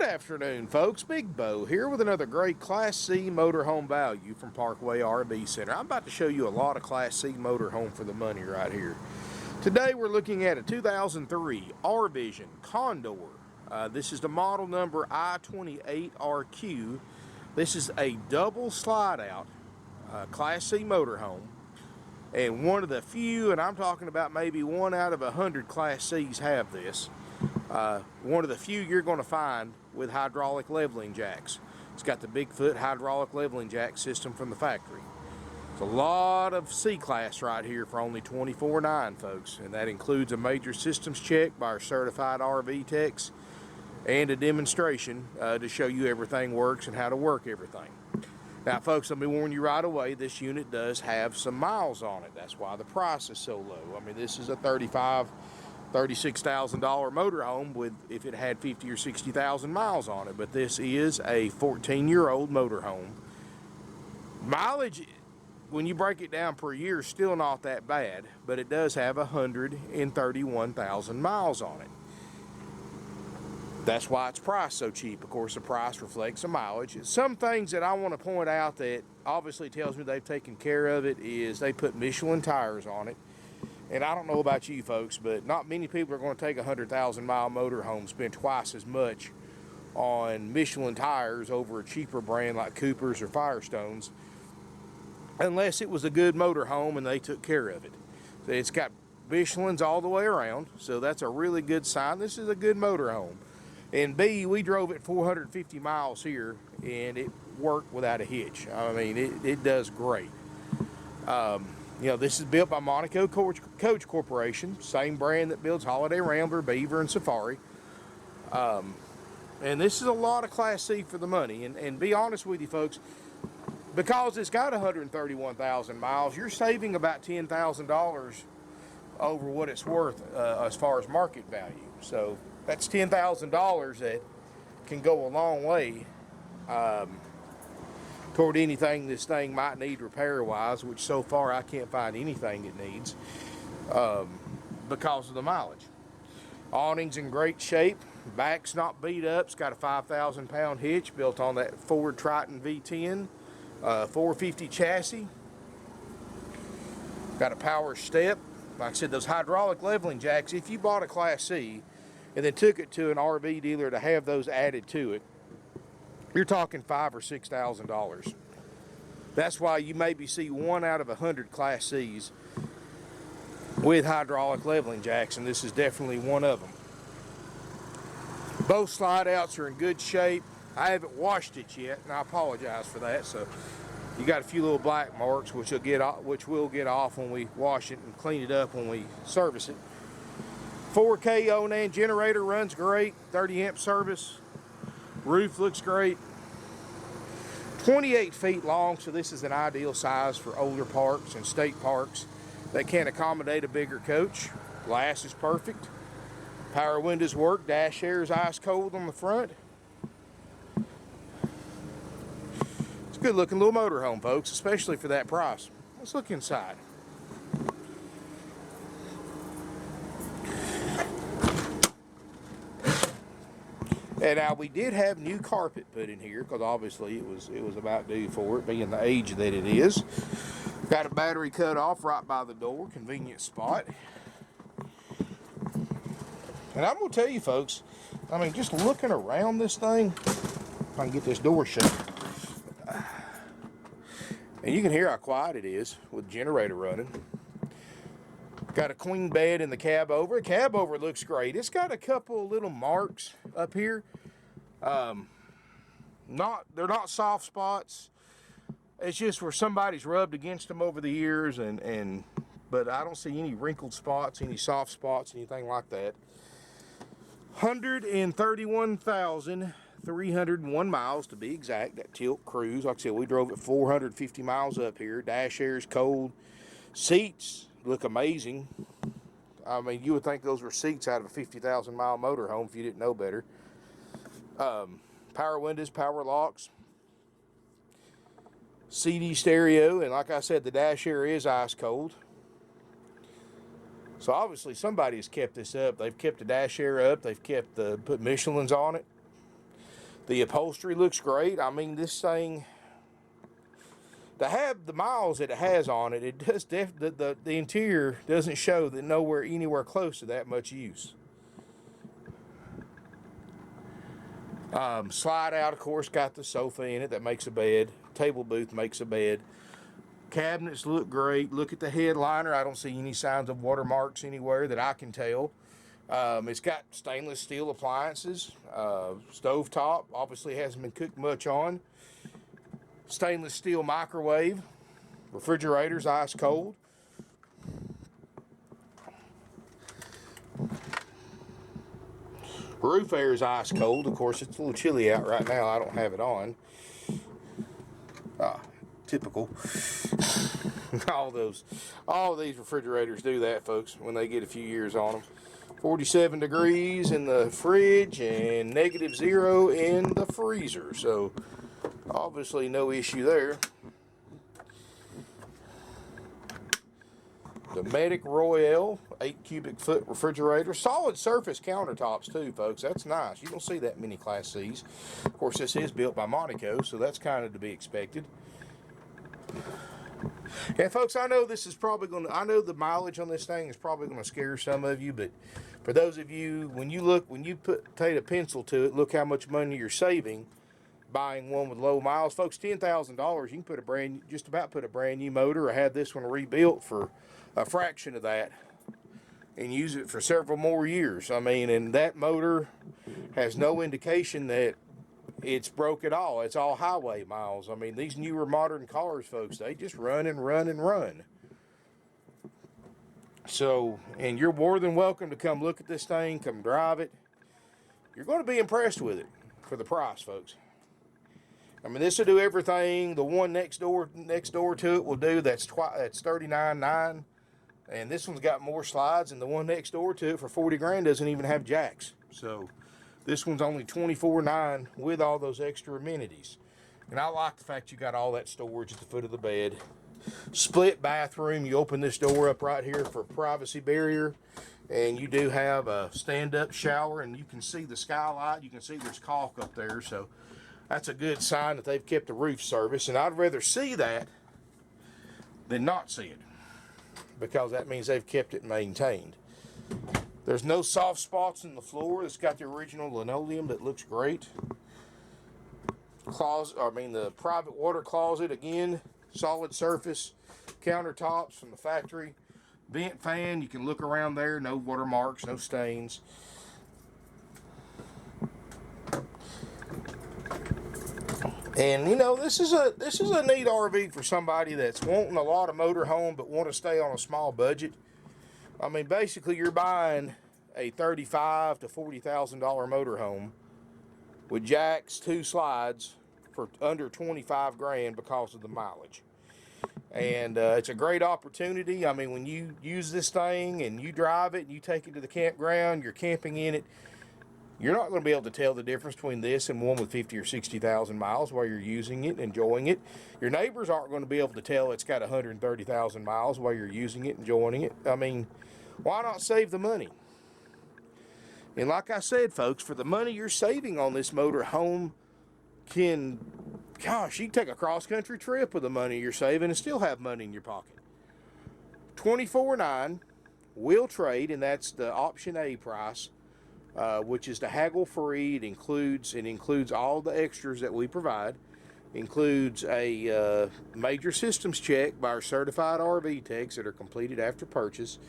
afternoon, folks. Big Bo here with another great Class C motorhome value from Parkway RV Center. I'm about to show you a lot of Class C motorhome for the money right here. Today we're looking at a 2003 R-Vision Condor. This is the model number I-28RQ. This is a double slide out Class C motorhome. And one of the few, and I'm talking about maybe 1 out of 100 Class C's have this. One of the few you're going to find with hydraulic leveling jacks. It's got the Bigfoot Hydralic Leveling Jack system from the factory. It's a lot of C-Class right here for only $24.9, folks. And that includes a major systems check by our certified RV techs and a demonstration to show you everything works and how to work everything. Now, folks, let me warn you right away, this unit does have some miles on it. That's why the price is so low. I mean, this is a $36,000 motorhome with, if it had 50 or 60,000 miles on it, but this is a 14-year-old motorhome. Mileage, when you break it down per year, is still not that bad, but it does have 131,000 miles on it. That's why it's priced so cheap. Of course, the price reflects the mileage. Some things that I want to point out that obviously tells me they've taken care of it is they put Michelin tires on it. And I don't know about you folks, but not many people are going to take a 100,000 mile motorhome, spend twice as much on Michelin tires over a cheaper brand like Cooper's or Firestones, unless it was a good motorhome and they took care of it. So it's got Michelin's all the way around, so that's a really good sign. This is a good motorhome. And B, we drove it 450 miles here and it worked without a hitch. I mean, it does great. You know, this is built by Monaco Coach Corporation, same brand that builds Holiday Rambler, Beaver, and Safari. And this is a lot of Class C for the money. And be honest with you, folks, because it's got 131,000 miles, you're saving about $10,000 over what it's worth as far as market value. So that's $10,000 that can go a long way toward anything this thing might need repair-wise, which so far I can't find anything it needs because of the mileage. Awning's in great shape. Back's not beat up. It's got a 5,000-pound hitch built on that Ford Triton V-10 450 chassis. Got a power step. Like I said, those hydraulic leveling jacks, if you bought a Class C and then took it to an RV dealer to have those added to it, you're talking $5,000 or $6,000. That's why you maybe see 1 out of 100 Class C's with hydraulic leveling jacks, and this is definitely one of them. Both slide outs are in good shape. I haven't washed it yet, and I apologize for that. So you got a few little black marks, which we'll get off when we wash it and clean it up when we service it. 4K Onan generator runs great. 30 amp service. Roof looks great. 28 feet long, so this is an ideal size for older parks and state parks that can't accommodate a bigger coach. Glass is perfect. Power windows work. Dash air is ice cold on the front. It's a good looking little motorhome, folks, especially for that price. Let's look inside. And now we did have new carpet put in here because obviously it was about due for it, being the age that it is. Got a battery cut off right by the door, convenient spot. And I'm gonna tell you folks, I mean, just looking around this thing, if I can get this door shut, and you can hear how quiet it is with the generator running. Got a queen bed in the cabover. The cabover looks great. It's got a couple little marks up here. They're not soft spots. It's just where somebody's rubbed against them over the years, but I don't see any wrinkled spots, any soft spots, anything like that. 131,301 miles to be exact. That tilt cruise, like I said, we drove it 450 miles up here. Dash air is cold. Seats look amazing. I mean, you would think those were seats out of a 50,000 mile motorhome if you didn't know better. Power windows, power locks, CD stereo, and like I said, the dash air is ice cold. So obviously somebody has kept this up. They've kept the dash air up. They've put Michelin's on it. The upholstery looks great. I mean, this thing, to have the miles that it has on it, it does the interior doesn't show that anywhere close to that much use. Slide out, of course, got the sofa in it that makes a bed. Table booth makes a bed. Cabinets look great. Look at the headliner. I don't see any signs of watermarks anywhere that I can tell. It's got stainless steel appliances. Stove top, obviously hasn't been cooked much on. Stainless steel microwave. Refrigerator's ice cold. Roof air is ice cold. Of course, it's a little chilly out right now. I don't have it on. Typical. all these refrigerators do that, folks, when they get a few years on them. 47 degrees in the fridge and -0 in the freezer. So, obviously, no issue there. The Medic Royale 8 cubic foot refrigerator. Solid surface countertops too, folks. That's nice. You don't see that many Class C's. Of course, this is built by Monaco, so that's kind of to be expected. And folks, I know this is probably going to, I know the mileage on this thing is probably going to scare some of you, but for those of you, when you take a pencil to it, look how much money you're saving buying one with low miles. Folks, $10,000, you can just about put a brand new motor or have this one rebuilt for a fraction of that and use it for several more years. I mean, and that motor has no indication that it's broke at all. It's all highway miles. I mean, these newer modern cars, folks, they just run and run and run. So, and you're more than welcome to come look at this thing, come drive it. You're going to be impressed with it for the price, folks. I mean, this will do everything the one next door to it will do. That's $39,900. And this one's got more slides, and the one next door to it for $40,000 doesn't even have jacks. So this one's only $24,900 with all those extra amenities. And I like the fact you got all that storage at the foot of the bed. Split bathroom. You open this door up right here for a privacy barrier, and you do have a stand-up shower, and you can see the skylight. You can see there's caulk up there, so that's a good sign that they've kept the roof service. And I'd rather see that than not see it, because that means they've kept it maintained. There's no soft spots in the floor. It's got the original linoleum that looks great. The private water closet, again, solid surface countertops from the factory. Vent fan, you can look around there, no watermarks, no stains. And you know, this is a neat RV for somebody that's wanting a lot of motorhome but want to stay on a small budget. I mean, basically you're buying a $35,000 to $40,000 motorhome with jacks, 2 slides for under $25,000 because of the mileage. And it's a great opportunity. I mean, when you use this thing and you drive it and you take it to the campground, you're camping in it, you're not going to be able to tell the difference between this and one with 50 or 60,000 miles while you're using it, enjoying it. Your neighbors aren't going to be able to tell it's got 130,000 miles while you're using it, enjoying it. I mean, why not save the money? And like I said, folks, for the money you're saving on this motor home, you can take a cross-country trip with the money you're saving and still have money in your pocket. $24,900 will trade, and that's the option A price, which is the haggle free. It includes all the extras that we provide. Includes a major systems check by our certified RV techs that are completed after purchase.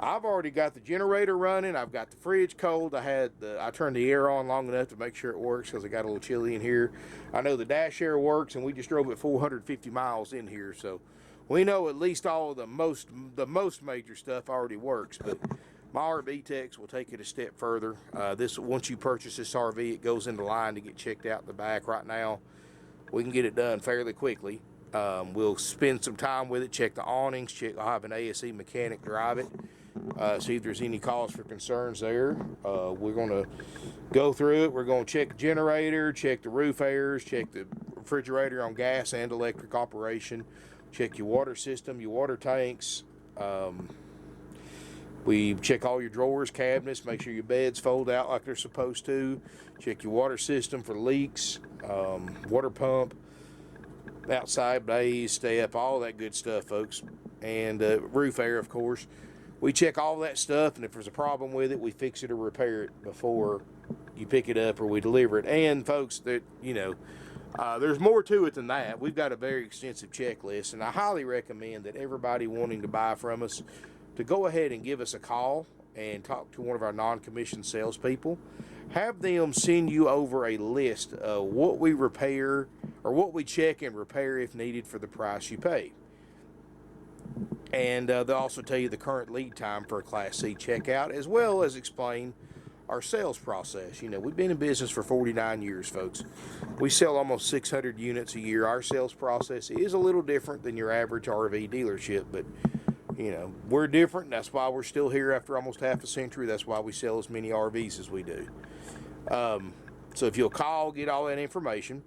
I've already got the generator running. I've got the fridge cold. I turned the air on long enough to make sure it works because it got a little chilly in here. I know the dash air works, and we just drove it 450 miles in here, so we know at least all of the most major stuff already works. But my RV techs will take it a step further. Once you purchase this RV, it goes into line to get checked out in the back. Right now, we can get it done fairly quickly. We'll spend some time with it, check the awnings, I'll have an ASE mechanic drive it, see if there's any cause for concerns there. We're going to go through it. We're going to check the generator, check the roof airs, check the refrigerator on gas and electric operation, check your water system, your water tanks. We check all your drawers, cabinets, make sure your beds fold out like they're supposed to. Check your water system for leaks, water pump, outside bays, step, all that good stuff, folks. And roof air, of course. We check all that stuff, and if there's a problem with it, we fix it or repair it before you pick it up or we deliver it. And folks, that there's more to it than that. We've got a very extensive checklist, and I highly recommend that everybody wanting to buy from us to go ahead and give us a call and talk to one of our non-commissioned salespeople. Have them send you over a list of what we repair or what we check and repair if needed for the price you pay. And they'll also tell you the current lead time for a Class C checkout, as well as explain our sales process. We've been in business for 49 years, folks. We sell almost 600 units a year. Our sales process is a little different than your average RV dealership, but we're different. That's why we're still here after almost half a century. That's why we sell as many RVs as we do. So if you'll call, get all that information.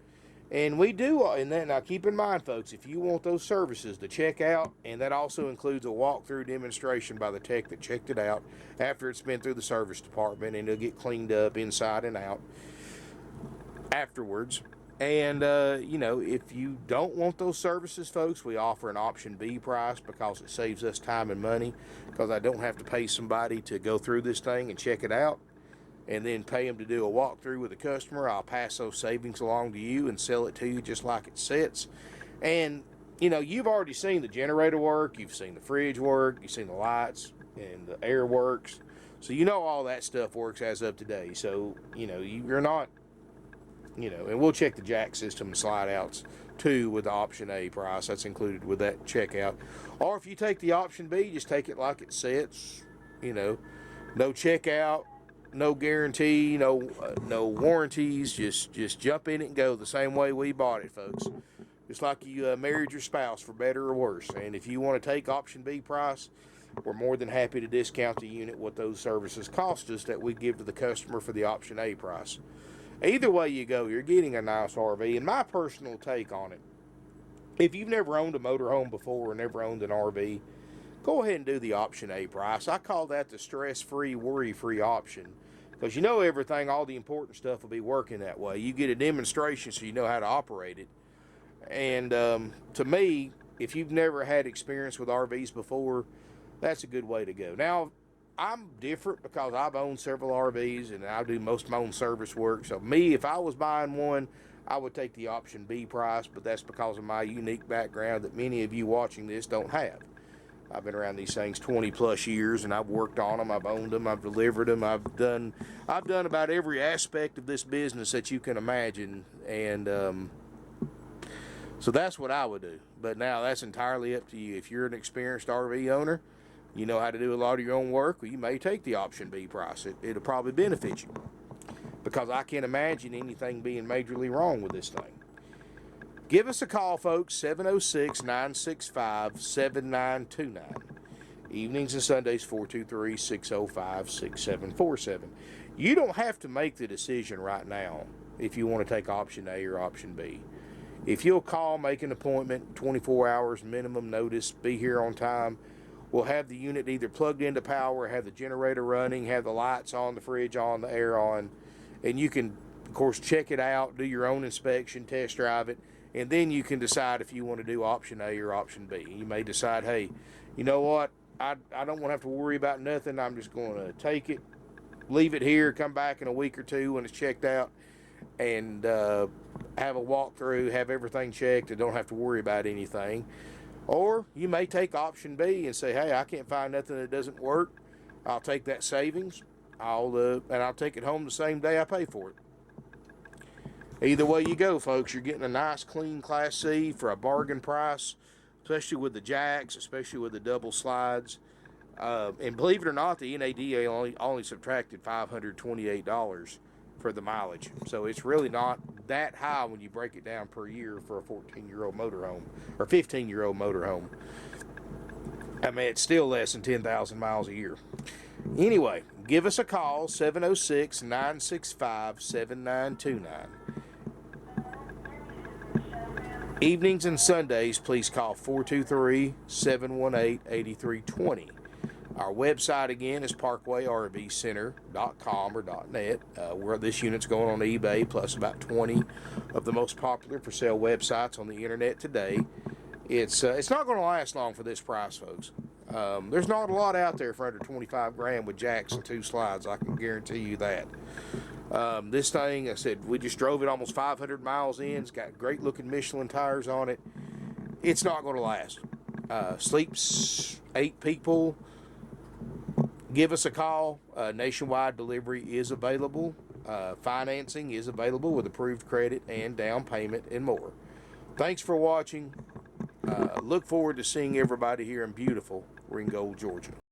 And we do, and then now keep in mind, folks, if you want those services to check out, and that also includes a walkthrough demonstration by the tech that checked it out after it's been through the service department, and it'll get cleaned up inside and out afterwards. And, if you don't want those services, folks, we offer an option B price because it saves us time and money, because I don't have to pay somebody to go through this thing and check it out and then pay them to do a walkthrough with the customer. I'll pass those savings along to you and sell it to you just like it sits. And, you've already seen the generator work, you've seen the fridge work, you've seen the lights and the air works. So all that stuff works as of today. So, you're not, and we'll check the jack system and slide outs too with the option A price. That's included with that checkout. Or if you take the option B, just take it like it sits. No checkout, no guarantee, no warranties. Just jump in it and go the same way we bought it, folks. Just like you married your spouse, for better or worse. And if you want to take option B price, we're more than happy to discount the unit what those services cost us that we give to the customer for the option A price. Either way you go, you're getting a nice RV. And my personal take on it, if you've never owned a motorhome before or never owned an RV, go ahead and do the option A price. I call that the stress-free, worry-free option, because everything, all the important stuff will be working that way. You get a demonstration so you know how to operate it. And to me, if you've never had experience with RVs before, that's a good way to go. Now, I'm different because I've owned several RVs and I do most of my own service work. So me, if I was buying one, I would take the option B price, but that's because of my unique background that many of you watching this don't have. I've been around these things 20 plus years, and I've worked on them, I've owned them, I've delivered them, I've done about every aspect of this business that you can imagine. And so that's what I would do. But now that's entirely up to you. If you're an experienced RV owner, you know how to do a lot of your own work, well, you may take the option B price. It'll probably benefit you, because I can't imagine anything being majorly wrong with this thing. Give us a call, folks, 706-965-7929. Evenings and Sundays, 423-605-6747. You don't have to make the decision right now if you want to take option A or option B. If you'll call, make an appointment, 24 hours minimum notice, be here on time, we'll have the unit either plugged into power, have the generator running, have the lights on, the fridge on, the air on, and you can, of course, check it out, do your own inspection, test drive it, and then you can decide if you want to do option A or option B. You may decide, hey, you know what, I don't want to have to worry about nothing. I'm just going to take it, leave it here, come back in a week or two when it's checked out, and have a walkthrough, have everything checked, and don't have to worry about anything. Or you may take option B and say, hey, I can't find nothing that doesn't work. I'll take that savings, and I'll take it home the same day I pay for it. Either way you go, folks, you're getting a nice, clean Class C for a bargain price, especially with the jacks, especially with the double slides. And believe it or not, the NADA only subtracted $528 for the mileage. So it's really not that high when you break it down per year for a 14-year-old motorhome or 15-year-old motorhome. I mean, it's still less than 10,000 miles a year. Anyway, give us a call, 706-965-7929. Evenings and Sundays, please call 423-718-8320. Our website again is parkwayrvcenter.com or .net. Where this unit's going on eBay, plus about 20 of the most popular for sale websites on the internet today. It's not going to last long for this price, folks. There's not a lot out there for under 25 grand with jacks and 2 slides. I can guarantee you that. This thing, I said, we just drove it almost 500 miles in. It's got great looking Michelin tires on it. It's not going to last. Sleeps 8 people. Give us a call. Nationwide delivery is available. Financing is available with approved credit and down payment and more. Thanks for watching. Look forward to seeing everybody here in beautiful Ringgold, Georgia.